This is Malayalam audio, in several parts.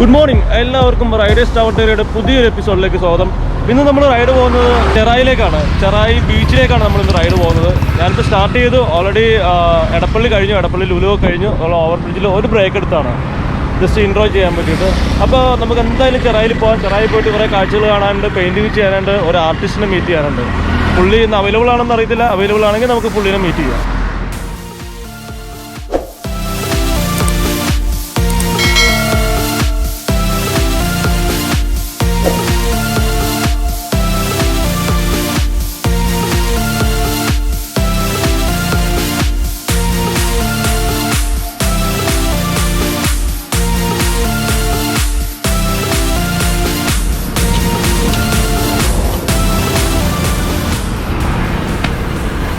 ഗുഡ് മോർണിംഗ്, എല്ലാവർക്കും റൈഡേഴ്സ് ടവട്ടേരിയുടെ പുതിയൊരു എപ്പിസോഡിലേക്ക് സ്വാഗതം. ഇന്ന് നമ്മൾ റൈഡ് പോകുന്നത് ചെറായിലേക്കാണ്. ചെറായി ബീച്ചിലേക്കാണ് നമ്മളിന്ന് റൈഡ് പോകുന്നത്. ഞാനിപ്പോൾ സ്റ്റാർട്ട് ചെയ്തു. ഓൾറെഡി എടപ്പള്ളി കഴിഞ്ഞു, എടപ്പള്ളി ലുലു കഴിഞ്ഞു. ഓവർ ബ്രിഡ്ജിൽ ഒരു ബ്രേക്ക് എടുത്താണ് ജസ്റ്റ് ഇൻട്രോ ചെയ്യാൻ പറ്റിയിട്ട്. അപ്പോൾ നമുക്ക് എന്തായാലും ചെറായിൽ പോകാം. ചെറായി പോയിട്ട് കുറേ കാഴ്ചകൾ കാണാനുണ്ട്, പെയിൻറ്റിങ് ചെയ്യാനുണ്ട്, ഒരു ആർട്ടിസ്റ്റിനെ മീറ്റ് ചെയ്യാനുണ്ട്. പുള്ളി ഇന്ന് അവൈലബിൾ ആണെന്ന് അറിയത്തില്ല. അവൈലബിൾ ആണെങ്കിൽ നമുക്ക് പുള്ളിനെ മീറ്റ് ചെയ്യാം.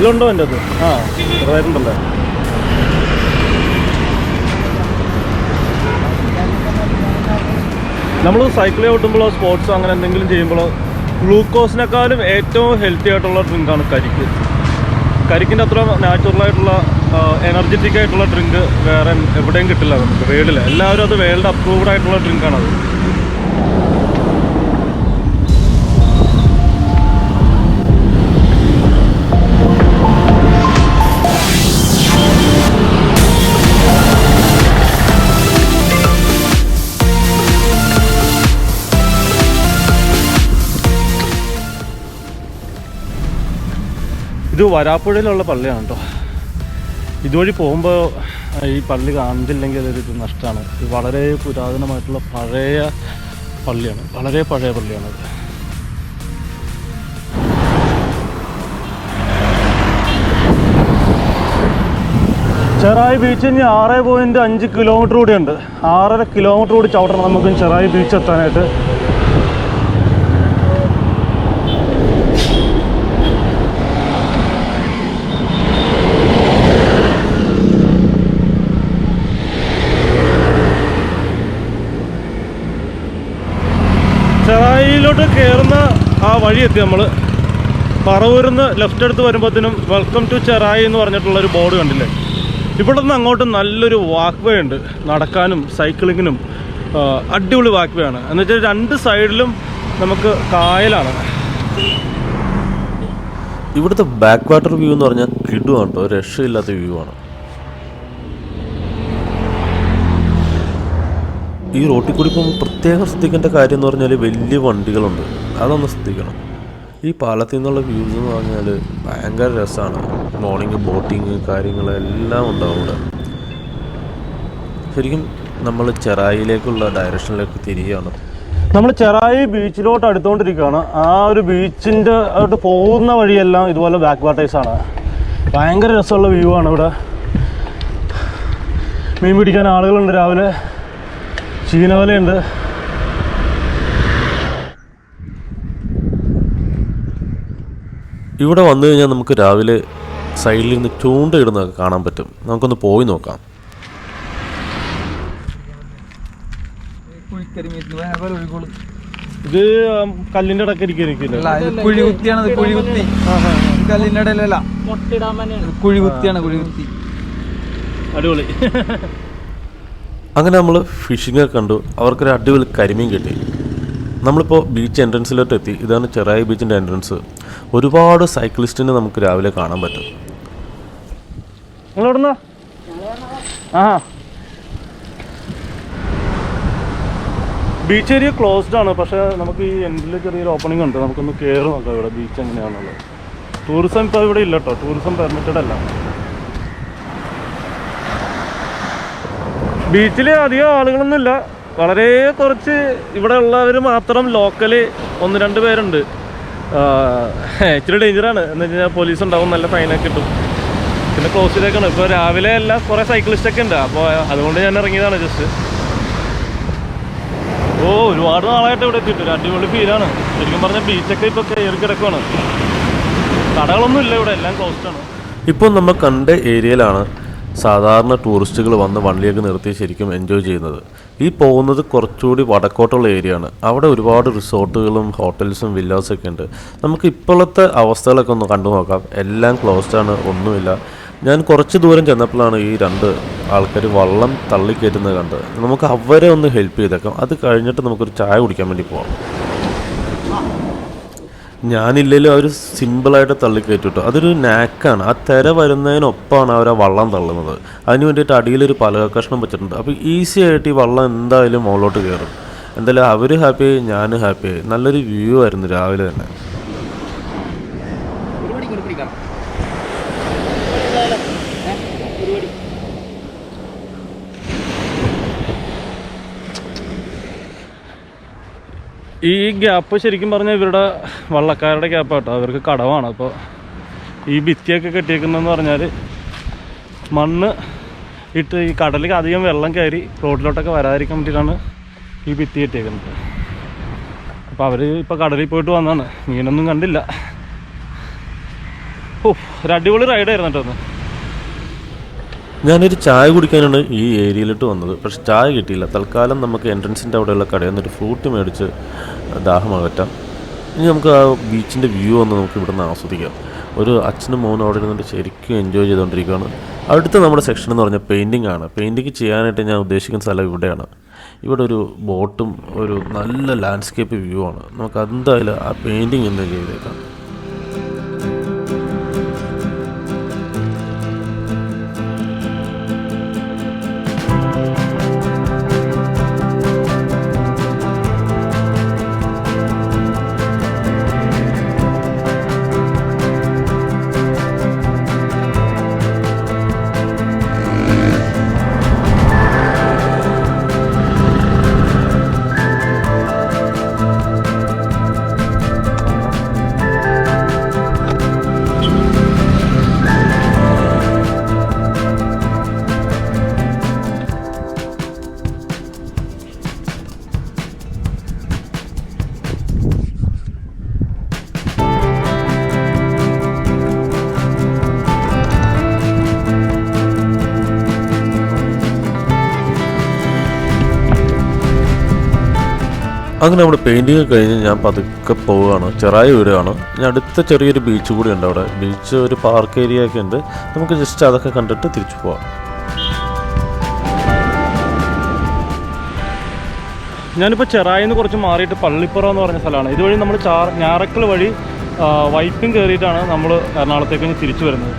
എല്ലാം ഉണ്ടോ എൻ്റെ അത്? ചെറുതായിട്ടുണ്ടല്ലേ. നമ്മൾ സൈക്കിൾ ഓട്ടുമ്പോഴോ സ്പോർട്സോ അങ്ങനെ എന്തെങ്കിലും ചെയ്യുമ്പോഴോ ഗ്ലൂക്കോസിനേക്കാളും ഏറ്റവും ഹെൽത്തി ആയിട്ടുള്ള ഡ്രിങ്കാണ് കരിക്ക്. കരിക്കിൻ്റെ അത്ര നാച്ചുറലായിട്ടുള്ള എനർജറ്റിക് ആയിട്ടുള്ള ഡ്രിങ്ക് വേറെ എവിടെയും കിട്ടില്ല നമുക്ക് വേൾഡിൽ. എല്ലാവരും അത് വേൾഡ് അപ്രൂവ്ഡ് ആയിട്ടുള്ള ഡ്രിങ്കാണത്. ഇത് വരാപ്പുഴയിലുള്ള പള്ളിയാണ് കേട്ടോ. ഇതുവഴി പോകുമ്പോൾ ഈ പള്ളി കാണുന്നില്ലെങ്കിൽ അതൊരു നഷ്ടമാണ്. ഇത് വളരെ പുരാതനമായിട്ടുള്ള പഴയ പള്ളിയാണ്, വളരെ പഴയ പള്ളിയാണത്. ചെറായി ബീച്ചിന് 6.5 കിലോമീറ്റർ കൂടി ഉണ്ട്. 6.5 കിലോമീറ്റർ കൂടി ചവിട്ടണം നമുക്ക് ചെറായി ബീച്ച് എത്താനായിട്ട്. ചെറായിലോട്ട് കയറുന്ന ആ വഴി എത്തി നമ്മൾ. പറവൂരിന്ന് ലെഫ്റ്റ് എടുത്ത് വരുമ്പോഴത്തേനും വെൽക്കം ടു ചെറായി എന്ന് പറഞ്ഞിട്ടുള്ളൊരു ബോർഡ് കണ്ടില്ലേ. ഇവിടെ നിന്ന് അങ്ങോട്ട് നല്ലൊരു വാക്ക് വേ ഉണ്ട്, നടക്കാനും സൈക്ലിങ്ങിനും അടിപൊളി വാക്ക് വേ ആണ്. എന്ന് വെച്ചാൽ രണ്ട് സൈഡിലും നമുക്ക് കായലാണ്. ഇവിടുത്തെ ബാക്ക് വാട്ടർ വ്യൂ എന്ന് പറഞ്ഞാൽ കിടുവാണ് കേട്ടോ, രക്ഷയില്ലാത്ത വ്യൂ ആണ്. ഈ റോട്ടിൽ കൂടി പോകുമ്പോൾ പ്രത്യേകം ശ്രദ്ധിക്കേണ്ട കാര്യം എന്ന് പറഞ്ഞാൽ വലിയ വണ്ടികളുണ്ട്, അതൊന്ന് ശ്രദ്ധിക്കണം. ഈ പാലത്തിൽ നിന്നുള്ള വ്യൂസ് എന്ന് പറഞ്ഞാൽ ഭയങ്കര രസമാണ്. മോർണിംഗ് ബോട്ടിങ് കാര്യങ്ങളെല്ലാം ഉണ്ടാവും ഇവിടെ. ശരിക്കും നമ്മൾ ചെറായിലേക്കുള്ള ഡയറക്ഷനിലേക്ക് തിരികെയാണ്. നമ്മൾ ചെറായി ബീച്ചിലോട്ട് അടുത്തുകൊണ്ടിരിക്കുകയാണ്. ആ ഒരു ബീച്ചിൻ്റെ അവിടെ പോകുന്ന വഴിയെല്ലാം ഇതുപോലെ ബാക്ക് വാട്ടേഴ്സാണ്. ഭയങ്കര രസമുള്ള വ്യൂ ആണ് ഇവിടെ. മീൻ പിടിക്കാൻ ആളുകളുണ്ട്, രാവിലെ ചീനവലയുണ്ട്. ഇവിടെ വന്നു കഴിഞ്ഞാൽ നമുക്ക് രാവിലെ സൈഡിൽ നിന്ന് ചൂണ്ടയിടുന്നതൊക്കെ കാണാൻ പറ്റും. നമുക്കൊന്ന് പോയി നോക്കാം. ഇത് കല്ലിൻ്റെ ഇടയ്ക്ക് ഇരിക്കില്ല, അടിപൊളി. അങ്ങനെ നമ്മൾ ഫിഷിംഗ് കണ്ടു. അവർക്കൊരു അടിപൊളി കരിമീൻ കിട്ടി. നമ്മളിപ്പോൾ ബീച്ച് എൻട്രൻസിലോട്ട് എത്തി. ഇതാണ് ചെറായി ബീച്ചിൻ്റെ എൻട്രൻസ്. ഒരുപാട് സൈക്ലിസ്റ്റിനെ നമുക്ക് രാവിലെ കാണാൻ പറ്റും. ബീച്ച് ഏരിയ ക്ലോസ്ഡ് ആണ്, പക്ഷേ നമുക്ക് ഈ എൻഡിൽ ചെറിയൊരു ഓപ്പണിംഗ് ഉണ്ട്. നമുക്കൊന്ന് കയറി നോക്കാം ഇവിടെ ബീച്ച് എങ്ങനെയാണുള്ളത്. ടൂറിസം ഇപ്പോൾ ഇവിടെ ഇല്ല കേട്ടോ, ടൂറിസം പെർമിറ്റഡ് അല്ല. ബീച്ചിൽ അധികം ആളുകളൊന്നുമില്ല, വളരെ കുറച്ച് ഇവിടെ ഉള്ളവർ മാത്രം. ലോക്കല് 1-2 പേരുണ്ട്. ഇച്ചിരി ഡേഞ്ചറാണ്. എന്ന് വെച്ച് കഴിഞ്ഞാൽ പോലീസ് ഉണ്ടാവും, നല്ല ഫൈനൊക്കെ കിട്ടും. പിന്നെ ക്ലോസ് ചെയ്തേക്കാണ്. ഇപ്പോൾ രാവിലെ എല്ലാം കുറേ സൈക്ലിസ്റ്റൊക്കെ ഉണ്ട്, അപ്പോൾ അതുകൊണ്ട് ഞാൻ ഇറങ്ങിയതാണ് ജസ്റ്റ്. ഒരുപാട് നാളായിട്ട് ഇവിടെ എത്തിയിട്ടുണ്ട്. അടിപൊളി ഫീലാണ്. ശരിക്കും പറഞ്ഞാൽ ബീച്ചൊക്കെ ഇപ്പോൾ കയറി കിടക്കുവാണ്. കടകളൊന്നും ഇല്ല ഇവിടെ, എല്ലാം ക്ലോസ്ഡാണ്. ഇപ്പോൾ നമ്മൾ കണ്ട ഏരിയയിലാണ് സാധാരണ ടൂറിസ്റ്റുകൾ വന്ന് വണ്ടിയൊക്കെ നിർത്തി ശരിക്കും എൻജോയ് ചെയ്യുന്നത്. ഈ പോകുന്നത് കുറച്ചുകൂടി വടക്കോട്ടുള്ള ഏരിയ ആണ്. അവിടെ ഒരുപാട് റിസോർട്ടുകളും ഹോട്ടൽസും വില്ലാസൊക്കെ ഉണ്ട്. നമുക്ക് ഇപ്പോഴത്തെ അവസ്ഥകളൊക്കെ ഒന്ന് കണ്ടു നോക്കാം. എല്ലാം ക്ലോസ്ഡാണ്, ഒന്നുമില്ല. ഞാൻ കുറച്ച് ദൂരം ചെന്നപ്പോഴാണ് ഈ 2 ആൾക്കാർ വള്ളം തള്ളിക്കയറ്റുന്നത് കണ്ടത്. നമുക്ക് അവരെ ഒന്ന് ഹെൽപ്പ് ചെയ്തേക്കാം, അത് കഴിഞ്ഞിട്ട് നമുക്കൊരു ചായ കുടിക്കാൻ വേണ്ടി പോകാം. ഞാനില്ലെങ്കിലും അവർ സിമ്പിളായിട്ട് തള്ളിക്കയറ്റിട്ടു. അതൊരു നാക്കാണ്, ആ തിര വരുന്നതിനൊപ്പമാണ് അവർ ആ വള്ളം തള്ളുന്നത്. അതിന് വേണ്ടിയിട്ട് അടിയിലൊരു പലക കഷ്ണം വെച്ചിട്ടുണ്ട്. അപ്പോൾ ഈസി ആയിട്ട് ഈ വള്ളം എന്തായാലും മുകളിലോട്ട് കയറും. എന്തായാലും അവർ ഹാപ്പിയായി, ഞാനും ഹാപ്പിയായി. നല്ലൊരു വ്യൂ ആയിരുന്നു രാവിലെ തന്നെ. ഈ ഗ്യാപ്പ് ശരിക്കും പറഞ്ഞാൽ ഇവരുടെ വള്ളക്കാരുടെ ഗ്യാപ്പാട്ടോ, അവർക്ക് കടവാണ്. അപ്പോൾ ഈ ഭിത്തിയൊക്കെ കെട്ടിയേക്കുന്നതെന്ന് പറഞ്ഞാൽ മണ്ണ് ഇട്ട് ഈ കടലിൽ അധികം വെള്ളം കയറി റോഡിലോട്ടൊക്കെ വരാതിരിക്കാൻ വേണ്ടിയിട്ടാണ് ഈ ഭിത്തി കെട്ടിയേക്കുന്നത്. അപ്പോൾ അവർ ഇപ്പോൾ കടലിൽ പോയിട്ട് വന്നതാണ്, മീനൊന്നും കണ്ടില്ല. ഒരു അടിപൊളി റൈഡായിരുന്നു കേട്ടോ. ഞാനൊരു ചായ കുടിക്കാനാണ് ഈ ഏരിയയിലോട്ട് വന്നത്, പക്ഷെ ചായ കിട്ടിയില്ല. തൽക്കാലം നമുക്ക് എൻട്രൻസിൻ്റെ അവിടെയുള്ള കടയിൽ നിന്നൊരു ഫ്രൂട്ട് മേടിച്ച് ദാഹം അകറ്റാം. ഇനി നമുക്ക് ആ ബീച്ചിൻ്റെ വ്യൂ ഒന്ന് നമുക്ക് ഇവിടെ നിന്ന് ആസ്വദിക്കാം. ഒരു അച്ഛനും മോനും അവിടെ ഇരുന്നിട്ട് ശരിക്കും എൻജോയ് ചെയ്തുകൊണ്ടിരിക്കുകയാണ്. അടുത്ത നമ്മുടെ സെക്ഷൻ എന്ന് പറഞ്ഞാൽ പെയിൻറ്റിംഗ് ആണ്. പെയിൻറ്റിങ് ചെയ്യാനായിട്ട് ഞാൻ ഉദ്ദേശിക്കുന്ന സ്ഥലം ഇവിടെയാണ്. ഇവിടെ ഒരു ബോട്ടും ഒരു നല്ല ലാൻഡ്സ്കേപ്പ് വ്യൂ ആണ്. നമുക്ക് എന്തായാലും ആ പെയിൻറ്റിങ് ഒന്ന് ചെയ്തേക്കാം. അങ്ങനെ നമ്മുടെ പെയിൻറ്റിങ് കഴിഞ്ഞ് ഞാൻ പതുക്കെ പോവുകയാണ്, ചെറായി വീടുകയാണ്. ഞാൻ അടുത്ത ചെറിയൊരു ബീച്ച് കൂടി ഉണ്ട് അവിടെ. ബീച്ച് ഒരു പാർക്ക് ഏരിയ ഒക്കെ ഉണ്ട്, നമുക്ക് ജസ്റ്റ് അതൊക്കെ കണ്ടിട്ട് തിരിച്ചു പോവാം. ഞാനിപ്പോൾ ചെറായിന്ന് കുറച്ച് മാറിയിട്ട് പള്ളിപ്പുറം എന്ന് പറഞ്ഞ സ്ഥലമാണ്. ഇതുവഴി നമ്മൾ ഞാറക്കൽ വഴി വൈപ്പിൻ കയറിയിട്ടാണ് നമ്മൾ എറണാകുളത്തേക്ക് തിരിച്ചു വരുന്നത്.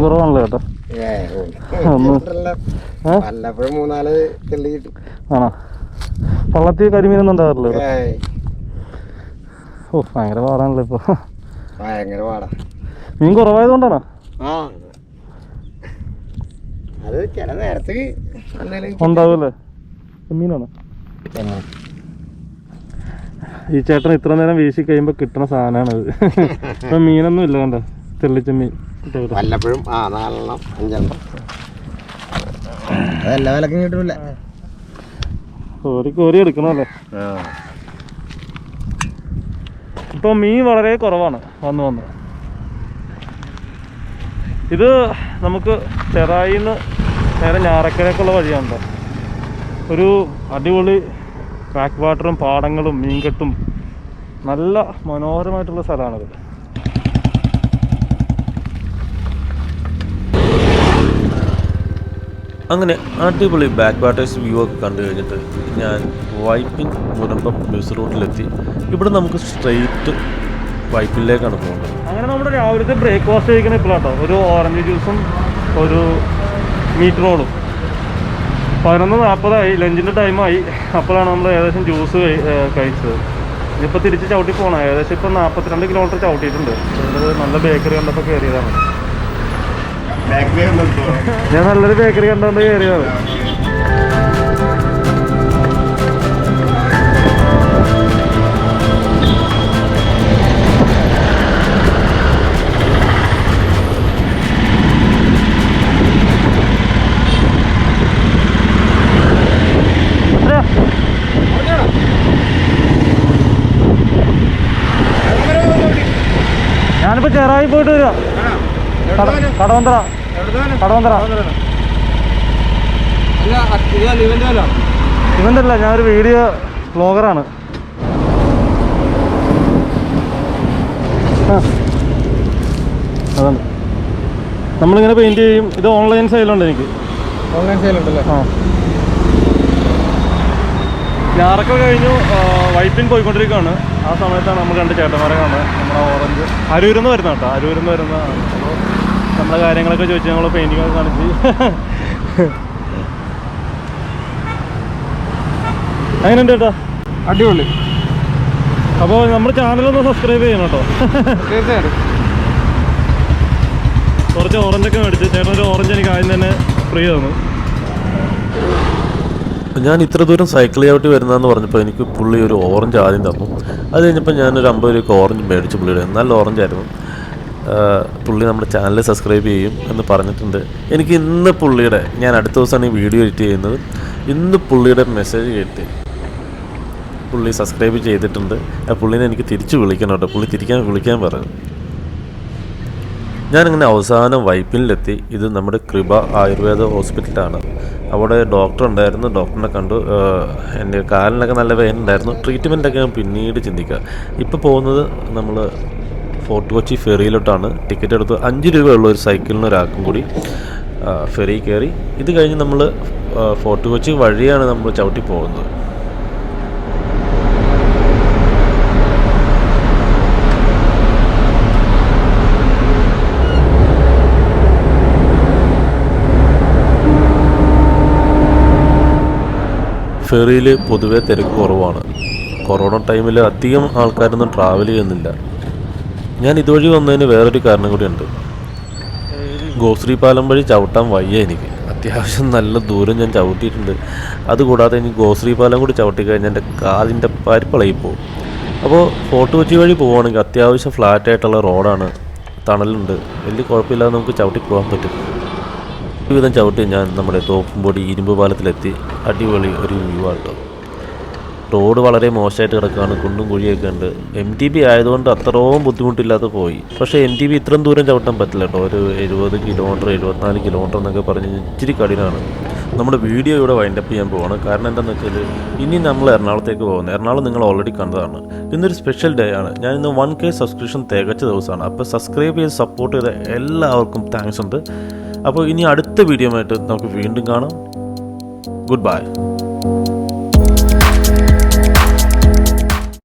കുറവാണല്ലോ കേട്ടോ. ആണോ? പള്ളത്തിൽ കരിമീനൊന്നും ഉണ്ടാകാറില്ല. ഓ ഭയങ്കര പാടാണല്ലോ ഇപ്പൊ. ഭയങ്കര പാടാ. മീൻ കുറവായതുകൊണ്ടാണോ? അത് ചില നേരത്ത് ഉണ്ടാവൂല്ലേ? മീനാണ് ഈ ചേട്ടൻ ഇത്ര നേരം വീശി കഴിയുമ്പോ കിട്ടണ സാധനമാണ് അത്. ഇപ്പൊ മീനൊന്നും ഇല്ല കണ്ടോ, തെള്ളിച്ചമീൻ വല്ലപ്പോഴും 4 5 അതെല്ലാ വിലക്കും കിട്ടൂല. കോരി എടുക്കണല്ലേ. ഇപ്പൊ മീൻ വളരെ കുറവാണ് വന്ന്. ഇത് നമുക്ക് ചെറായിന്ന് നേരെ ഞാറക്കരക്കുള്ള വഴിയാണല്ലോ. ഒരു അടിപൊളി ബാക്ക് വാട്ടറും പാടങ്ങളും മീൻകെട്ടും നല്ല മനോഹരമായിട്ടുള്ള സ്ഥലമാണിത്. അങ്ങനെ അടിപൊളി ബാക്ക് വാട്ടേഴ്സ് വ്യൂ ഒക്കെ കണ്ടു കഴിഞ്ഞിട്ട് ഞാൻ വൈപ്പിൻ മുനമ്പം ബസ് റൂട്ടിലെത്തി. ഇവിടെ നമുക്ക് സ്ട്രെയിറ്റ് വൈപ്പിനിലേക്കാണ് പോകുന്നത്. അങ്ങനെ നമ്മുടെ രാവിലത്തെ ബ്രേക്ക്ഫാസ്റ്റ് കഴിക്കുന്ന ഇപ്പോഴാട്ടോ. ഒരു ഓറഞ്ച് ജ്യൂസും ഒരു മീറ്റ് റോളും. 11:40 ലഞ്ചിൻ്റെ ടൈമായി. അപ്പോഴാണ് നമ്മൾ ഏകദേശം ജ്യൂസ് കഴിച്ചത്. ഇതിപ്പോൾ തിരിച്ച് ചവിട്ടി പോകണം. ഏകദേശം ഇപ്പം 42 കിലോമീറ്റർ ചവിട്ടിയിട്ടുണ്ട്. നല്ല ബേക്കറി കണ്ടപ്പോൾ കയറിയതാണ്. ഞാൻ നല്ലൊരു ബേക്കറി കണ്ടുകൊണ്ട് കയറിയത്. പോയിട്ട് വരിക. കടവന്തറ. ഇവൻ്റെ അല്ല, ഞാനൊരു വീഡിയോ വ്ളോഗറാണ്. അതാണ് നമ്മളിങ്ങനെ പെയിൻറ്റ് ചെയ്യും. ഇത് ഓൺലൈൻ സെയിലുണ്ട് എനിക്ക്. ഓൺലൈൻ സെയിലുണ്ടല്ലേ? ആ, ഞാറൊക്കെ കഴിഞ്ഞു വൈപ്പിൻ പോയിക്കൊണ്ടിരിക്കുകയാണ്. ആ സമയത്താണ് നമ്മൾ രണ്ട് ചേട്ടന്മാരെ കാണുന്നത്. നമ്മുടെ ഓറഞ്ച് അരൂരിൽ നിന്ന് വരുന്ന കേട്ടോ, അരൂരിൽ നിന്ന് വരുന്ന. അപ്പോൾ നമ്മുടെ കാര്യങ്ങളൊക്കെ ചോദിച്ച് ഞങ്ങൾ പെയിൻറ്റിങ്ങൊക്കെ കാണിച്ച്. എങ്ങനെയുണ്ട് ചേട്ടാ? അടിപൊളി. അപ്പോൾ നമ്മുടെ ചാനലൊന്ന് സബ്സ്ക്രൈബ് ചെയ്യണം കേട്ടോ. തീർച്ചയായിട്ടും. കുറച്ച് ഓറഞ്ചൊക്കെ മേടിച്ച് ചേട്ടൻ ഒരു ഓറഞ്ച് എനിക്ക് ആദ്യം തന്നെ ഫ്രീ തന്നു. ഞാൻ ഇത്ര ദൂരം സൈക്കിൾ ചവിട്ടി വരുന്നതെന്ന് പറഞ്ഞപ്പോൾ എനിക്ക് പുള്ളി ഒരു ഓറഞ്ച് ആദ്യം തന്നു. അത് കഴിഞ്ഞപ്പോൾ ഞാനൊരു 50 രൂപയ്ക്ക് ഓറഞ്ച് മേടിച്ചു പുള്ളിയുടെ. നല്ല ഓറഞ്ചായിരുന്നു. പുള്ളി നമ്മുടെ ചാനൽ സബ്സ്ക്രൈബ് ചെയ്യും എന്ന് പറഞ്ഞിട്ടുണ്ട്. എനിക്ക് ഇന്ന് പുള്ളിയുടെ, ഞാൻ അടുത്ത ദിവസമാണ് ഈ വീഡിയോ എഡിറ്റ് ചെയ്യുന്നത്, ഇന്ന് പുള്ളിയുടെ മെസ്സേജ് കേട്ട് പുള്ളി സബ്സ്ക്രൈബ് ചെയ്തിട്ടുണ്ട്. പുള്ളിനെ എനിക്ക് തിരിച്ച് വിളിക്കണം കേട്ടോ. പുള്ളി വിളിക്കാൻ പറഞ്ഞു. ഞാനിങ്ങനെ അവസാനം വൈപ്പിനിലെത്തി. ഇത് നമ്മുടെ കൃപ ആയുർവേദ ഹോസ്പിറ്റലാണ്. അവിടെ ഡോക്ടർ ഉണ്ടായിരുന്നു. ഡോക്ടറിനെ കണ്ടു. എൻ്റെ കാലിനൊക്കെ നല്ല വേദന ഉണ്ടായിരുന്നു. ട്രീറ്റ്മെൻറ്റൊക്കെ ഞാൻ പിന്നീട് ചിന്തിക്കുക. ഇപ്പോൾ പോകുന്നത് നമ്മൾ ഫോർട്ട് കൊച്ചി ഫെറിയിലോട്ടാണ്. ടിക്കറ്റ് എടുത്ത് 5 രൂപയുള്ള ഒരു സൈക്കിളിന് ഒരാൾക്കും കൂടി ഫെറി കയറി. ഇത് കഴിഞ്ഞ് നമ്മൾ ഫോർട്ട് കൊച്ചി വഴിയാണ് നമ്മൾ ചവിട്ടി പോകുന്നത്. ഫെറിയിൽ പൊതുവെ തിരക്ക് കുറവാണ്. കൊറോണ ടൈമിൽ അധികം ആൾക്കാരൊന്നും ട്രാവൽ ചെയ്യുന്നില്ല. ഞാൻ ഇതുവഴി വന്നതിന് വേറൊരു കാരണം കൂടിയുണ്ട്. ഗോശ്രീ പാലം വഴി ചവിട്ടാൻ വയ്യ എനിക്ക്. അത്യാവശ്യം നല്ല ദൂരം ഞാൻ ചവിട്ടിയിട്ടുണ്ട്. അതുകൂടാതെ എനിക്ക് ഗോശ്രീ പാലം കൂടി ചവിട്ടി കഴിഞ്ഞാൽ എൻ്റെ കാലിൻ്റെ പരിപ്പളയിൽ പോകും. അപ്പോൾ ഫോർട്ട് കൊച്ചി വഴി പോവുകയാണെങ്കിൽ അത്യാവശ്യം ഫ്ലാറ്റായിട്ടുള്ള റോഡാണ്, തണലുണ്ട്, വലിയ കുഴപ്പമില്ലാതെ നമുക്ക് ചവിട്ടി പോകാൻ പറ്റും. ഒരുവിധം ചവിട്ടി ഞാൻ നമ്മുടെ തോപ്പുംപൊടി ഇരുമ്പ് പാലത്തിലെത്തി. അടിപൊളി ഒരു വ്യൂ ആട്ടോ. റോഡ് വളരെ മോശമായിട്ട് കിടക്കുകയാണ്, കുണ്ടും കുഴിയൊക്കെ ഉണ്ട്. MTB ആയതുകൊണ്ട് അത്രയും ബുദ്ധിമുട്ടില്ലാതെ പോയി. പക്ഷേ MTB ഇത്രയും ദൂരം ചവിട്ടാൻ പറ്റില്ല കേട്ടോ. ഒരു 70 കിലോമീറ്റർ 74 കിലോമീറ്റർ എന്നൊക്കെ പറഞ്ഞ് ഇച്ചിരി കഠിനമാണ്. നമ്മുടെ വീഡിയോ ഇവിടെ വൈൻഡപ്പ് ചെയ്യാൻ പോവാണ്. കാരണം എന്താണെന്ന് വെച്ചാൽ ഇനി നമ്മൾ എറണാകുളത്തേക്ക് പോകുന്നത്. എറണാകുളം നിങ്ങൾ ഓൾറെഡി കണ്ടതാണ്. ഇന്നൊരു സ്പെഷ്യൽ ഡേ ആണ്. ഞാൻ ഇന്ന് 1K സബ്സ്ക്രിപ്ഷൻ തികച്ച ദിവസമാണ്. അപ്പോൾ സബ്സ്ക്രൈബ് ചെയ്ത് സപ്പോർട്ട് ചെയ്ത എല്ലാവർക്കും താങ്ക്സ് ഉണ്ട്. അപ്പോൾ ഇനി അടുത്ത വീഡിയോ ആയിട്ട് നമുക്ക് വീണ്ടും കാണാം. Good bye.